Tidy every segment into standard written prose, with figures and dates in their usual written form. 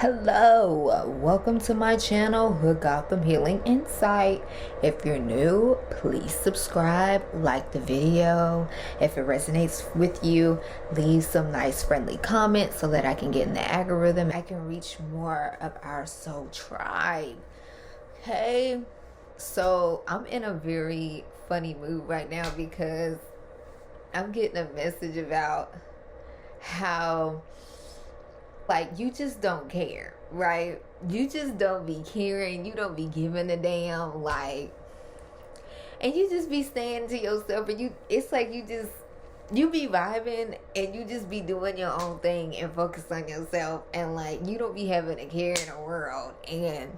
Hello, welcome to my channel, Gotham Healing Insight. If you're new, please subscribe, like the video. If it resonates with you, leave some nice friendly comments so that I can get in the algorithm. I can reach more of our soul tribe. Okay, so I'm in a very funny mood right now because I'm getting a message about how you just don't care, right? You just don't be caring. You don't be giving a damn, and you just be staying to yourself, and it's like you be vibing, and you just be doing your own thing and focus on yourself, and you don't be having a care in the world. And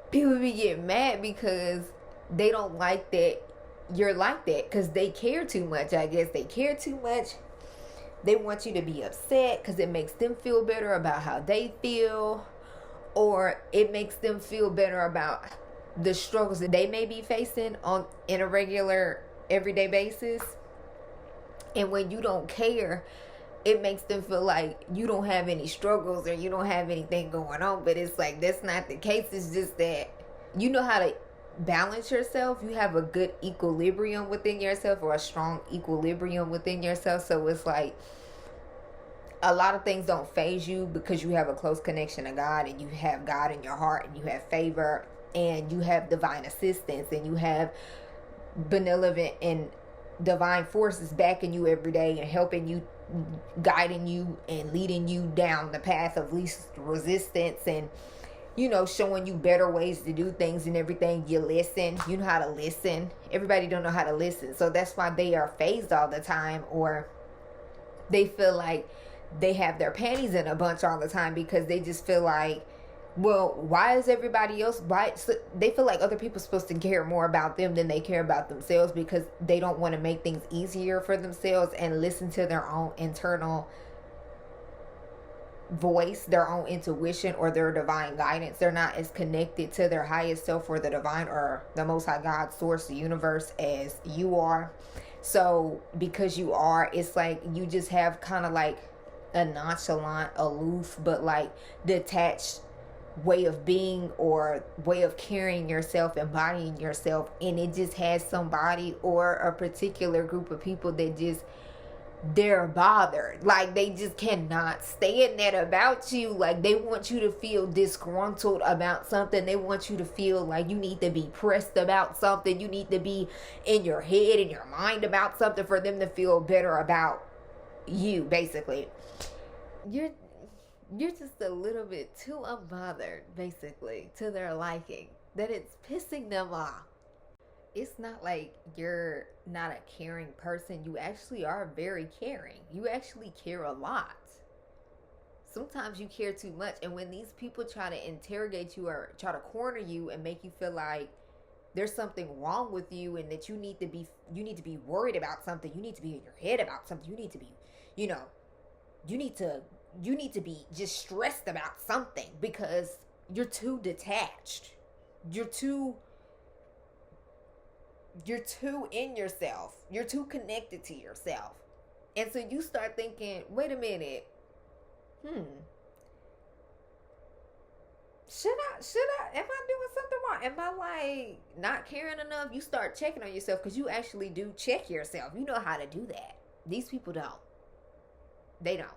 people be getting mad because they don't like that you're like that, because they care too much. I guess they care too much. They want you to be upset because it makes them feel better about how they feel, or it makes them feel better about the struggles that they may be facing in a regular everyday basis. And when you don't care, it makes them feel like you don't have any struggles or you don't have anything going on. But it's like, that's not the case. It's just that you know how to balance yourself. You have a good equilibrium within yourself, or a strong equilibrium within yourself. So it's like a lot of things don't faze you because you have a close connection to God, and you have God in your heart, and you have favor, and you have divine assistance, and you have benevolent and divine forces backing you every day and helping you, guiding you and leading you down the path of least resistance, and showing you better ways to do things and everything. You listen. You know how to listen. Everybody don't know how to listen. So that's why they are phased all the time, or they feel like they have their panties in a bunch all the time, because they just feel like, well, why is everybody else, so they feel like other people are supposed to care more about them than they care about themselves, because they don't want to make things easier for themselves and listen to their own internal voice, their own intuition, or their divine guidance. They're not as connected to their highest self, or the divine, or the most high God, source, the universe, as you are. So because you are, it's like you just have kind of like a nonchalant, aloof, but detached way of being, or way of carrying yourself, embodying yourself. And it just has somebody or a particular group of people that just, they're bothered. They just cannot stand that about you. They want you to feel disgruntled about something. They want you to feel like you need to be pressed about something. You need to be in your head, in your mind about something, for them to feel better about you, basically. You're just a little bit too unbothered, basically, to their liking, that it's pissing them off. It's not like you're not a caring person. You actually are very caring. You actually care a lot. Sometimes you care too much. And when these people try to interrogate you or try to corner you and make you feel like there's something wrong with you, and that you need to be worried about something, you need to be in your head about something, you need to be, you need to be just stressed about something, because you're too detached. You're too in yourself. You're too connected to yourself. And so you start thinking, wait a minute. Am I doing something wrong? Am I not caring enough? You start checking on yourself, because you actually do check yourself. You know how to do that. These people don't. They don't.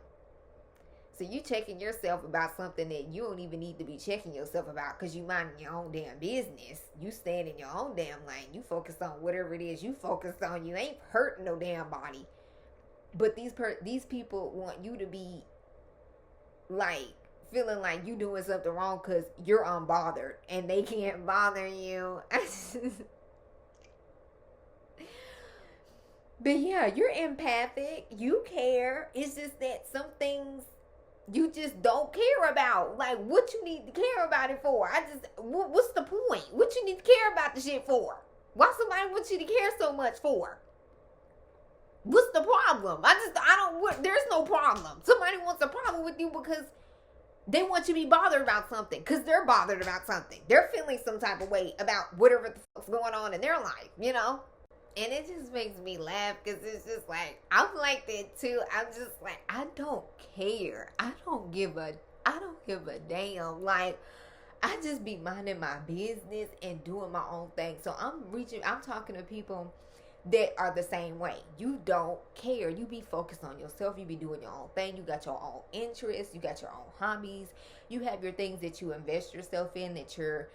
So you checking yourself about something that you don't even need to be checking yourself about, because you minding your own damn business. You staying in your own damn lane. You focus on whatever it is you focus on. You ain't hurting no damn body. But these people want you to be feeling like you doing something wrong because you're unbothered, and they can't bother you. But yeah, you're empathic. You care. It's just that some things you just don't care about. What you need to care about it for? What's the point? What you need to care about the shit for? Why somebody wants you to care so much for? What's the problem? There's no problem. Somebody wants a problem with you because they want you to be bothered about something, because they're bothered about something. They're feeling some type of way about whatever the fuck's going on in their life, And it just makes me laugh, because it's just like, I'm like that too. I'm just like, I don't care. I give a damn. Like, I just be minding my business and doing my own thing. So I'm talking to people that are the same way. You don't care. You be focused on yourself. You be doing your own thing. You got your own interests. You got your own hobbies. You have your things that you invest yourself in, that you're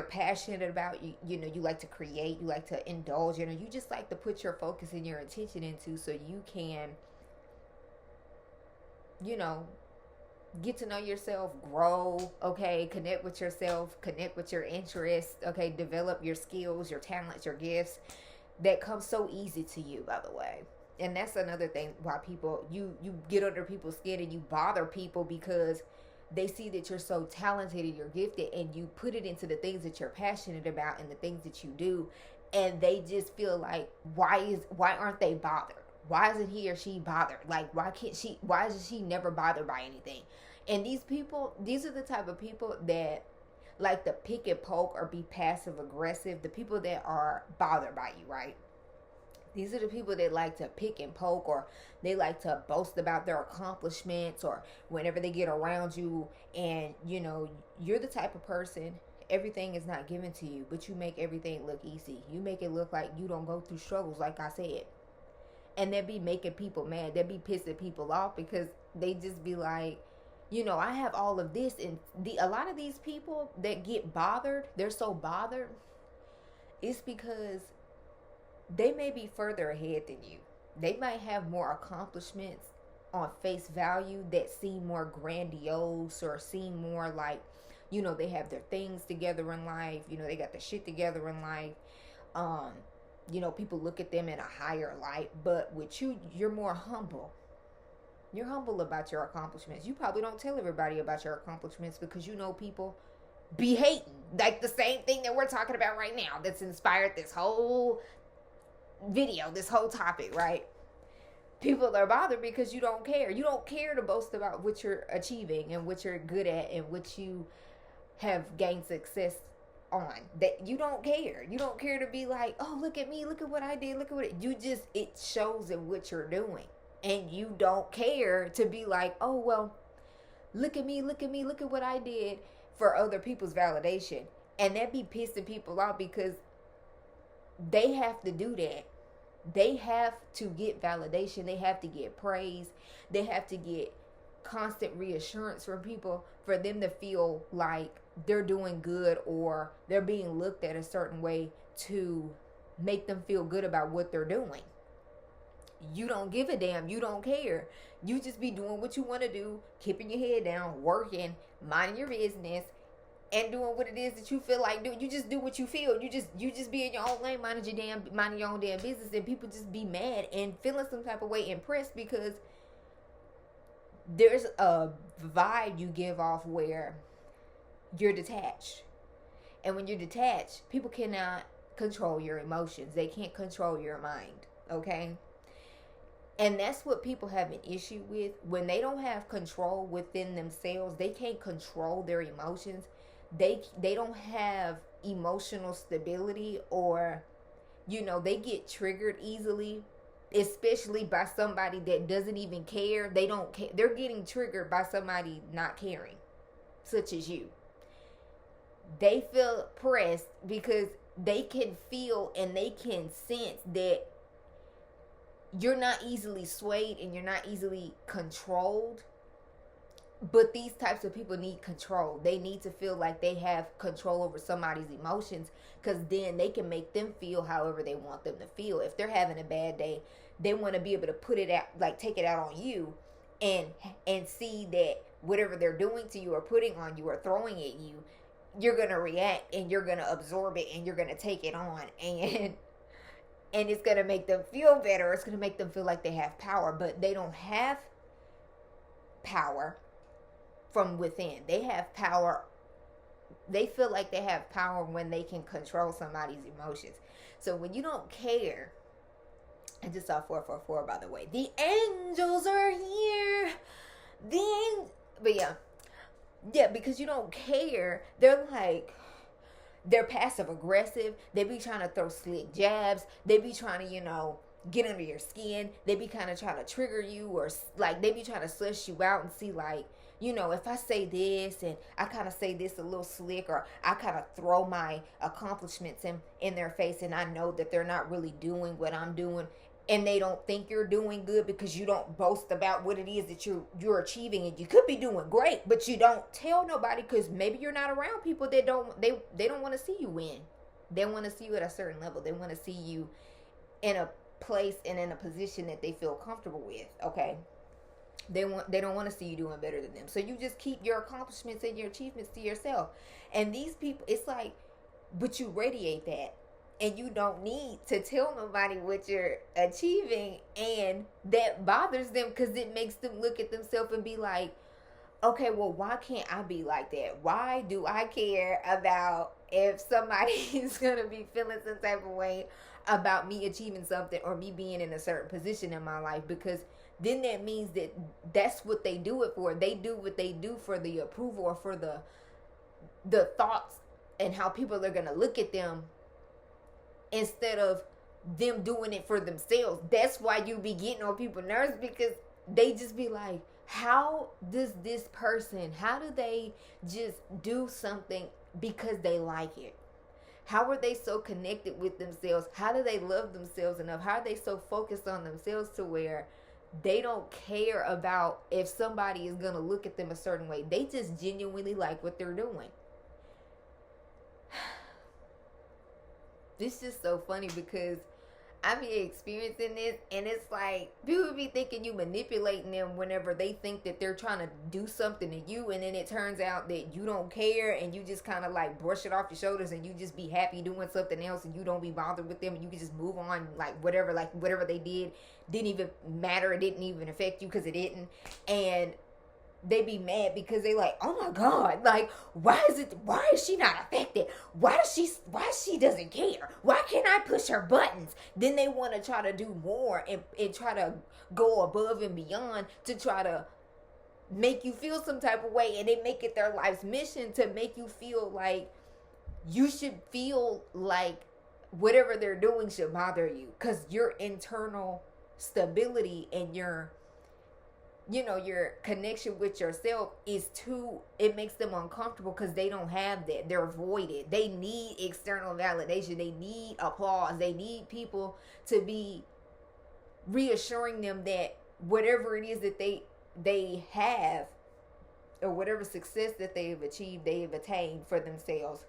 passionate about. You like to create. You like to indulge. You just like to put your focus and your attention into, so you can, get to know yourself, grow, okay, connect with yourself, connect with your interests, okay, develop your skills, your talents, your gifts. That comes so easy to you, by the way. And that's another thing why people, you get under people's skin and you bother people, because they see that you're so talented and you're gifted, and you put it into the things that you're passionate about and the things that you do, and they just feel like, why aren't they bothered? Why isn't he or she bothered? Like, why is she never bothered by anything? And these are the type of people that like to pick and poke or be passive aggressive. The people that are bothered by you, right? These are the people that like to pick and poke, or they like to boast about their accomplishments, or whenever they get around you, and you're the type of person, everything is not given to you, but you make everything look easy. You make it look like you don't go through struggles, like I said. And they be making people mad. They be pissing people off, because they just be like, I have all of this. And a lot of these people that get bothered, they're so bothered, it's because they may be further ahead than you. They might have more accomplishments on face value that seem more grandiose, or seem more like, they have their things together in life. They got their shit together in life. People look at them in a higher light. But with you, you're more humble. You're humble about your accomplishments. You probably don't tell everybody about your accomplishments, because people be hating. Like the same thing that we're talking about right now, that's inspired this whole video, this whole topic, right? People are bothered because you don't care. You don't care to boast about what you're achieving and what you're good at and what you have gained success on. That you don't care. You don't care to be like, oh, look at me, look at what I did, look at what it shows in what you're doing. And you don't care to be like, oh, well, look at me, look at what I did, for other people's validation. And that be pissing people off, because they have to do that. They have to get validation. They have to get praise. They have to get constant reassurance from people, for them to feel like they're doing good, or they're being looked at a certain way, to make them feel good about what they're doing. You don't give a damn. You don't care. You just be doing what you want to do, keeping your head down, working, minding your business, and doing what it is that you feel like doing. You just do what you feel. You just be in your own lane, minding your own damn business, and people just be mad and feeling some type of way, impressed, because there's a vibe you give off where you're detached. And when you're detached, people cannot control your emotions. They can't control your mind, okay? And that's what people have an issue with. When they don't have control within themselves, they can't control their emotions. They don't have emotional stability, or they get triggered easily, especially by somebody that doesn't even care. They don't care. They're getting triggered by somebody not caring, such as you. They feel pressed because they can feel and they can sense that you're not easily swayed and you're not easily controlled. But these types of people need control. They need to feel like they have control over somebody's emotions, because then they can make them feel however they want them to feel. If they're having a bad day, they want to be able to put it out, like take it out on you, and see that whatever they're doing to you or putting on you or throwing at you, you're going to react and you're going to absorb it and you're going to take it on, and it's going to make them feel better. It's going to make them feel like they have power, but they don't have power from within. They have power. They feel like they have power when they can control somebody's emotions. So when you don't care, I just saw 444, by the way. The angels are here. But yeah, because you don't care. They're passive aggressive. They be trying to throw slick jabs. They be trying to, get under your skin. They be kind of trying to trigger you, or like they be trying to suss you out and see, like, if I say this and I kind of say this a little slick, or I kind of throw my accomplishments in their face, and I know that they're not really doing what I'm doing, and they don't think you're doing good because you don't boast about what it is that you're achieving, and you could be doing great, but you don't tell nobody because maybe you're not around people that they don't want to see you win. They want to see you at a certain level. They want to see you in a place and in a position that they feel comfortable with. Okay. They don't want to see you doing better than them. So you just keep your accomplishments and your achievements to yourself. And these people, it's like, but you radiate that. And you don't need to tell nobody what you're achieving. And that bothers them because it makes them look at themselves and be like, okay, well, why can't I be like that? Why do I care about if somebody is going to be feeling some type of way about me achieving something or me being in a certain position in my life? Because then that means that that's what they do it for. They do what they do for the approval or for the thoughts and how people are going to look at them instead of them doing it for themselves. That's why you be getting on people's nerves, because they just be like, how does this person, how do they just do something because they like it? How are they so connected with themselves? How do they love themselves enough? How are they so focused on themselves to where they don't care about if somebody is going to look at them a certain way? They just genuinely like what they're doing. This is so funny because I be experiencing this, and it's like people be thinking you manipulating them whenever they think that they're trying to do something to you, and then it turns out that you don't care and you just kind of like brush it off your shoulders and you just be happy doing something else and you don't be bothered with them and you can just move on like whatever they did didn't even matter. It didn't even affect you because it didn't. And they be mad because they like, oh my God, like, why is she not affected? Why she doesn't care? Why can't I push her buttons? Then they want to try to do more and try to go above and beyond to try to make you feel some type of way, and they make it their life's mission to make you feel like you should feel like whatever they're doing should bother you, because your internal stability and your connection with yourself is it makes them uncomfortable because they don't have that. They're voided. They need external validation. They need applause. They need people to be reassuring them that whatever it is that they have, or whatever success that they have achieved, they have attained for themselves,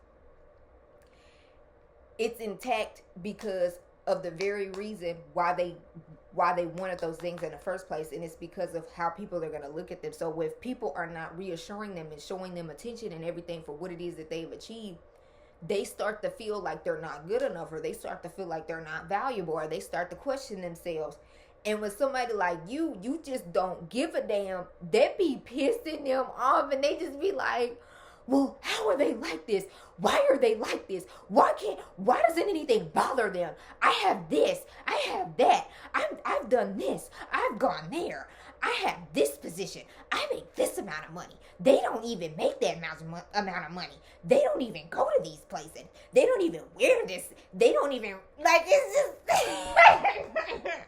it's intact because of the very reason why they wanted those things in the first place, and it's because of how people are going to look at them. So if people are not reassuring them and showing them attention and everything for what it is that they've achieved, they start to feel like they're not good enough, or they start to feel like they're not valuable, or they start to question themselves. And when somebody like you just don't give a damn, that be pissing them off, and they just be like, well, how are they like this? Why are they like this? Why doesn't anything bother them? I have this. I have that. I've done this. I've gone there. I have this position. I make this amount of money. They don't even make that amount of money. They don't even go to these places. They don't even wear this. They don't even, like, it's just...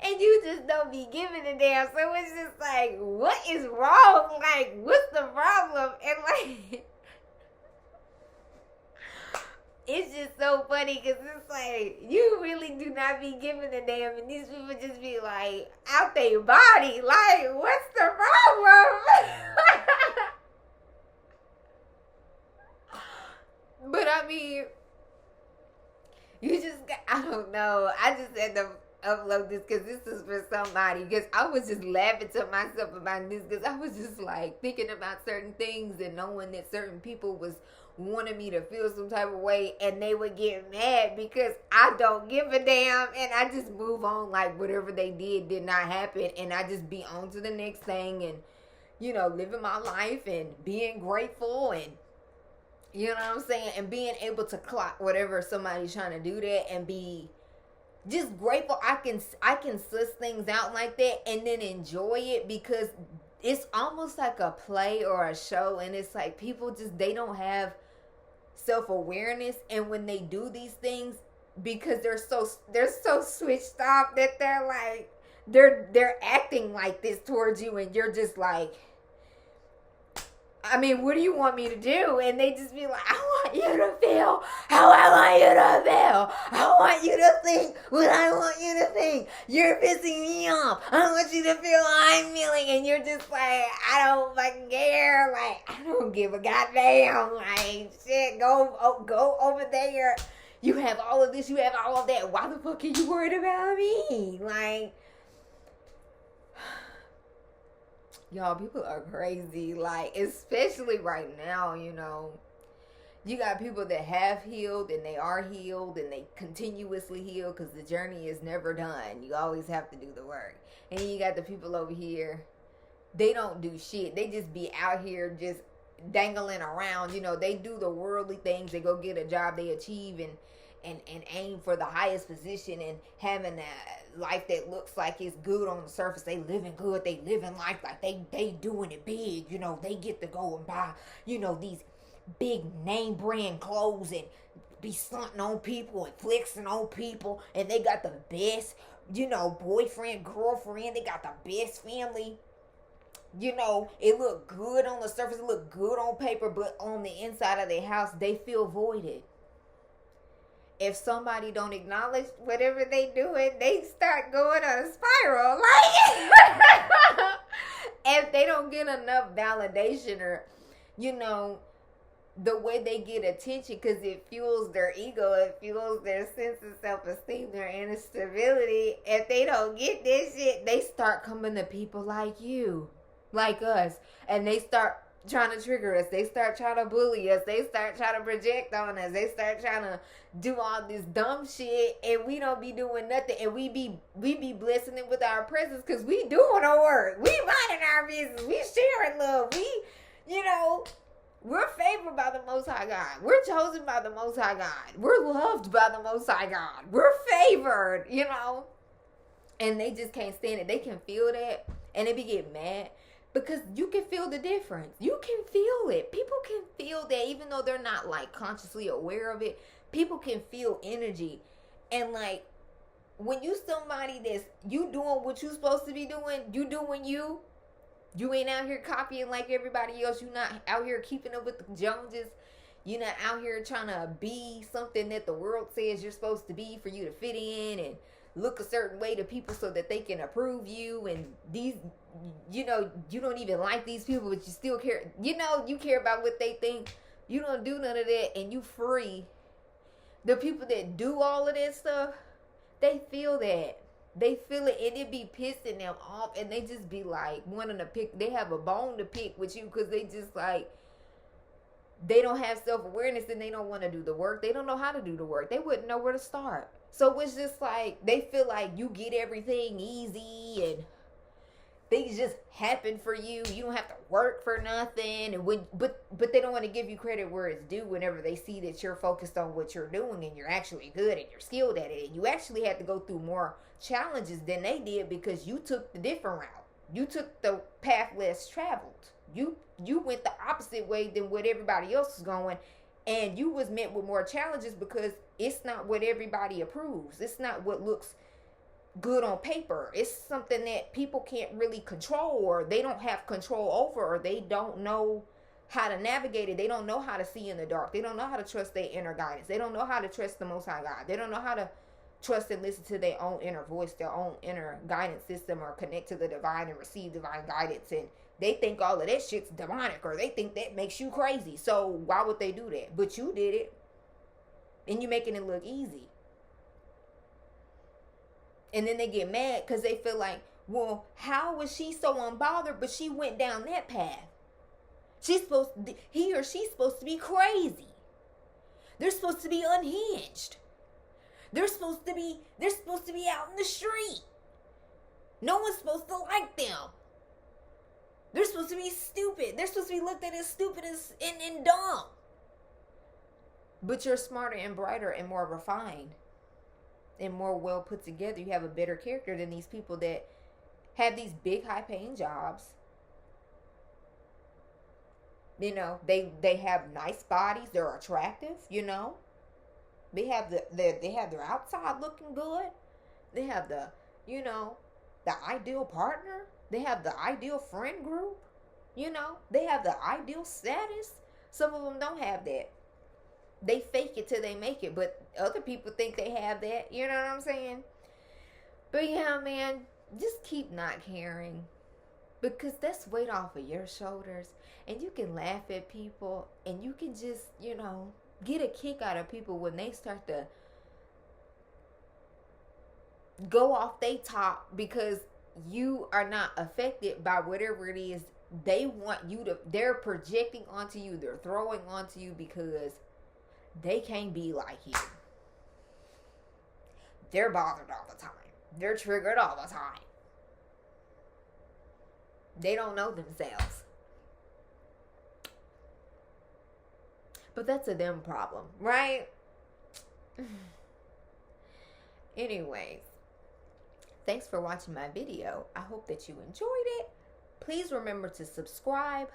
And you just don't be giving a damn. So it's just like, what is wrong? Like, what's the problem? And like, it's just so funny because it's like, you really do not be giving a damn. And these people just be like, out their body. Like, what's the problem? But I mean, you just, I don't know. I just had to upload this because this is for somebody, because I was just laughing to myself about this, because I was just like thinking about certain things and knowing that certain people was wanting me to feel some type of way, and they would get mad because I don't give a damn, and I just move on like whatever they did not happen, and I just be on to the next thing, and living my life and being grateful, and you know what I'm saying, and being able to clock whatever somebody's trying to do that and be just grateful I can suss things out like that and then enjoy it, because it's almost like a play or a show, and it's like people just, they don't have self-awareness, and when they do these things, because they're so switched off that they're like, they're acting like this towards you, and you're just like, I mean, what do you want me to do? And they just be like, I want you to feel how I want you to feel. I want you to think what I want you to think. You're pissing me off. I want you to feel how I'm feeling. And you're just like, I don't fucking care. Like, I don't give a goddamn. Like, shit, go over there. You have all of this. You have all of that. Why the fuck are you worried about me? Like, y'all, people are crazy. Like, especially right now, you know. You got people that have healed and they are healed and they continuously heal because the journey is never done. You always have to do the work. And you got the people over here, they don't do shit. They just be out here just dangling around. You know, they do the worldly things. They go get a job, they achieve and aim for the highest position and having a life that looks like it's good on the surface. They living good. They living life like they doing it big. You know, they get to go and buy, you know, these big name brand clothes and be stunting on people and flexing on people. And they got the best, you know, boyfriend, girlfriend. They got the best family. You know, it look good on the surface. It look good on paper. But on the inside of their house, they feel voided. If somebody don't acknowledge whatever they doing, they start going on a spiral. Like, if they don't get enough validation or, you know, the way they get attention, because it fuels their ego, it fuels their sense of self-esteem, their inner stability. If they don't get this shit, they start coming to people like you, like us, and they start trying to trigger us. They start trying to bully us. They start trying to project on us. They start trying to do all this dumb shit, and we don't be doing nothing. And we be blessing it with our presence because we doing our work. We minding our business. We sharing love. We, you know, we're favored by the Most High God. We're chosen by the Most High God. We're loved by the Most High God. We're favored, you know. And they just can't stand it. They can feel that, and they be getting mad. Because you can feel the difference. You can feel it. People can feel that even though they're not like consciously aware of it. People can feel energy. And like when you somebody that's you doing what you supposed to be doing, you doing you. You ain't out here copying like everybody else. You not out here keeping up with the Joneses. You're not out here trying to be something that the world says you're supposed to be for you to fit in and look a certain way to people so that they can approve you. And these, you know, you don't even like these people, but you still care. You know, you care about what they think. You don't do none of that, and you free. The people that do all of that stuff, they feel that. They feel it, and it be pissing them off, and they just be like wanting to pick. They have a bone to pick with you because they just like, they don't have self-awareness and they don't want to do the work. They don't know how to do the work. They wouldn't know where to start. So it's just like, they feel like you get everything easy and things just happen for you. You don't have to work for nothing. And but they don't want to give you credit where it's due whenever they see that you're focused on what you're doing and you're actually good and you're skilled at it. And you actually had to go through more challenges than they did because you took the different route. You took the path less traveled. You went the opposite way than what everybody else was going, and you was met with more challenges because it's not what everybody approves. It's not what looks good on paper. It's something that people can't really control, or they don't have control over, or they don't know how to navigate it. They don't know how to see in the dark. They don't know how to trust their inner guidance. They don't know how to trust the Most High God. They don't know how to trust and listen to their own inner voice, their own inner guidance system, or connect to the divine and receive divine guidance. And they think all of that shit's demonic, or they think that makes you crazy. So why would they do that? But you did it, and you're making it look easy. And then they get mad because they feel like, well, how was she so unbothered, but she went down that path? He or she's supposed to be crazy. They're supposed to be unhinged. They're supposed to be out in the street. No one's supposed to like them. They're supposed to be stupid. They're supposed to be looked at as stupid and dumb. But you're smarter and brighter and more refined and more well put together. You have a better character than these people that have these big high paying jobs. You know, they have nice bodies. They're attractive, you know. They have their outside looking good. They have the, you know, the ideal partner. They have the ideal friend group. You know, they have the ideal status. Some of them don't have that. They fake it till they make it, but other people think they have that. You know what I'm saying? But yeah, man, just keep not caring, because that's weight off of your shoulders, and you can laugh at people, and you can just, you know, get a kick out of people when they start to go off they top because you are not affected by whatever it is they want you to, they're projecting onto you, they're throwing onto you, because they can't be like you. They're bothered all the time. They're triggered all the time. They don't know themselves. But that's a them problem, right? Anyways, thanks for watching my video. I hope that you enjoyed it. Please remember to subscribe,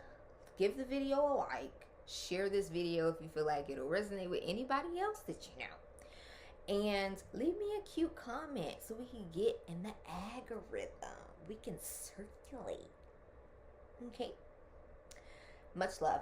give the video a like, share this video if you feel like it'll resonate with anybody else that you know. And leave me a cute comment so we can get in the algorithm. We can circulate. Okay? Much love.